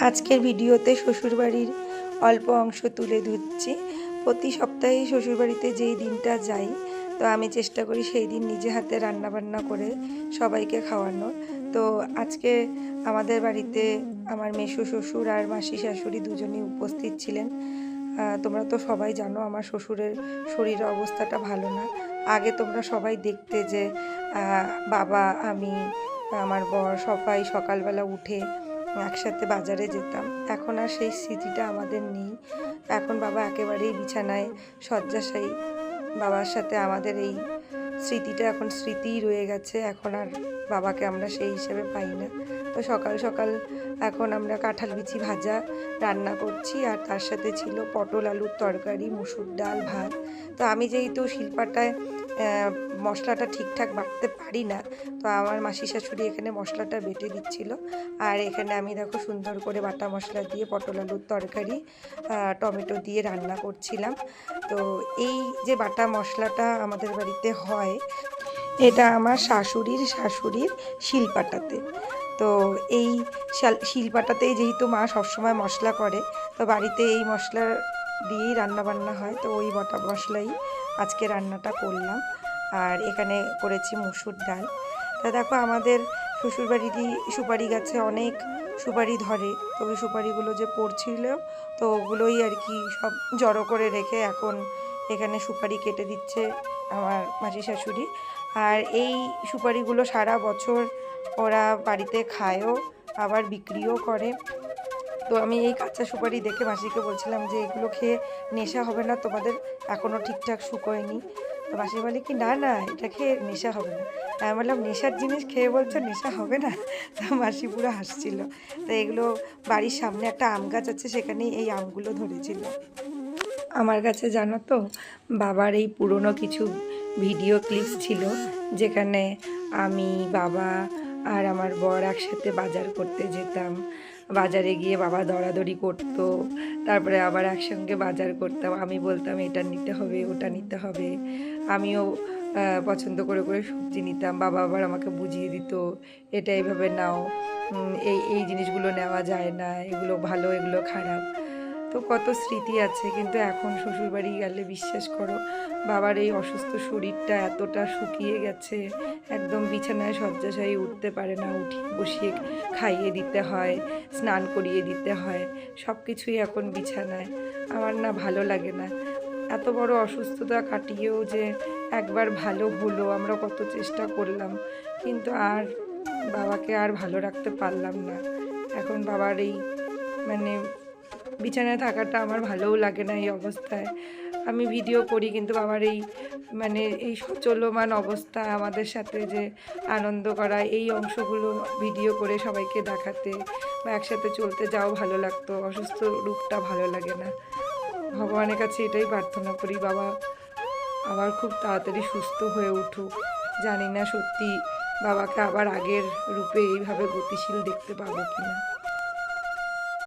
আজকের ভিডিওতে শ্বশুরবাড়ির অল্প অংশ তুলে ধরছি। প্রতি সপ্তাহে শ্বশুরবাড়িতে যেই দিনটা যাই, তো আমি চেষ্টা করি সেই দিন নিজে হাতে রান্নাবান্না করে সবাইকে খাওয়ানোর। তো আজকে আমাদের বাড়িতে আমার মেসো শ্বশুর আর মাসি শাশুড়ি দুজনেই উপস্থিত ছিলেন। তোমরা তো সবাই জানো আমার শ্বশুরের শরীরের অবস্থাটা ভালো না। আগে তোমরা সবাই দেখতে যে বাবা, আমি, আমার বর সবাই সকালবেলা উঠে একসাথে বাজারে যেতাম। এখন আর সেই স্মৃতিটা আমাদের নেই। এখন বাবা একেবারেই বিছানায় শয্যাশায়ী। বাবার সাথে আমাদের এই স্মৃতিটা এখন স্মৃতিই রয়ে গেছে। এখন আর বাবাকে আমরা সেই হিসেবে পাই না। তো সকাল সকাল এখন আমরা কাঁঠাল বিচি ভাজা রান্না করছি, আর তার সাথে ছিল পটল আলুর তরকারি, মুসুর ডাল, ভাত। তো আমি যেহেতু শিলপাটায় মশলাটা ঠিকঠাক বাটতে পারি না, তো আমার মাসি শাশুড়ি এখানে মশলাটা বেটে দিচ্ছিল। আর এখানে আমি দেখো সুন্দর করে বাটা মশলা দিয়ে পটল আলুর তরকারি টমেটো দিয়ে রান্না করছিলাম। তো এই যে বাটা মশলাটা আমাদের বাড়িতে হয়, এটা আমার শাশুড়ির শিলপাটাতে। তো এই শিলপাটাতেই যেহেতু মা সবসময় মশলা করে, তো বাড়িতে এই মশলা দিয়েই রান্নাবান্না হয়। তো ওই বাটা মশলাই আজকে রান্নাটা করলাম। আর এখানে করেছি মুসুর ডাল। তা দেখো আমাদের শ্বশুরবাড়িরই সুপারি গাছে অনেক সুপারি ধরে। তো ওই সুপারিগুলো যে পড়ছিল, তো ওগুলোই আর কি সব জড়ো করে রেখে এখন এখানে সুপারি কেটে দিচ্ছে আমার মাসি শাশুড়ি। আর এই সুপারিগুলো সারা বছর ওরা বাড়িতে খায়ও, আবার বিক্রিও করে। তো আমি এই কাঁচা সুপারি দেখে মাসিকে বলছিলাম যে এগুলো খেয়ে নেশা হবে না তোমাদের? এখনও ঠিকঠাক শুকোয়নি। তো মাসি বলে কি, না না, এটা খেয়ে নেশা হবে না। আমি বললাম, নেশার জিনিস খেয়ে বলছো নেশা হবে না? তো মাসি পুরো হাসছিল। তো এগুলো বাড়ির সামনে একটা আম গাছ আছে, সেখানেই এই আমগুলো ধরেছিল। আমার কাছে জানো তো বাবার এই পুরনো কিছু ভিডিও ক্লিপস ছিল, যেখানে আমি, বাবা আর আমার বর একসাথে বাজার করতে যেতাম। বাজারে গিয়ে বাবা দরাদরি করতো, তারপরে আবার একসঙ্গে বাজার করতাম। আমি বলতাম এটা নিতে হবে, ওটা নিতে হবে। আমিও পছন্দ করে করে সবজি নিতাম। বাবা আবার আমাকে বুঝিয়ে দিত, এটা এইভাবে নাও, এই এই জিনিসগুলো নেওয়া যায় না, এগুলো ভালো, এগুলো খারাপ। তো কত স্মৃতি আছে। কিন্তু এখন শ্বশুরবাড়ি গেলে বিশ্বাস করো, বাবার এই অসুস্থ শরীরটা এতটা শুকিয়ে গেছে, একদম বিছানায় শয্যাশায়ী, উঠতে পারে না। উঠিয়ে বসিয়ে খাইয়ে দিতে হয়, স্নান করিয়ে দিতে হয়, সব কিছুই এখন বিছানায়। আমার না ভালো লাগে না। এত বড় অসুস্থতা কাটিয়েও যে একবার ভালো হলো, আমরা কত চেষ্টা করলাম, কিন্তু আর বাবাকে আর ভালো রাখতে পারলাম না। এখন বাবার এই মানে বিছানায় থাকাটা আমার ভালোও লাগে না এই অবস্থায়। আমি ভিডিও করি, কিন্তু বাবার এই এই সচলমান অবস্থা, আমাদের সাথে যে আনন্দ করা, এই অংশগুলো ভিডিও করে সবাইকে দেখাতে বা একসাথে চলতে যাও ভালো লাগতো, অসুস্থ রূপটা ভালো লাগে না। ভগবানের কাছে এটাই প্রার্থনা করি, বাবা আবার খুব তাড়াতাড়ি সুস্থ হয়ে উঠুক। জানি না সত্যি বাবাকে আবার আগের রূপে এইভাবে গতিশীল দেখতে পাবো কিনা।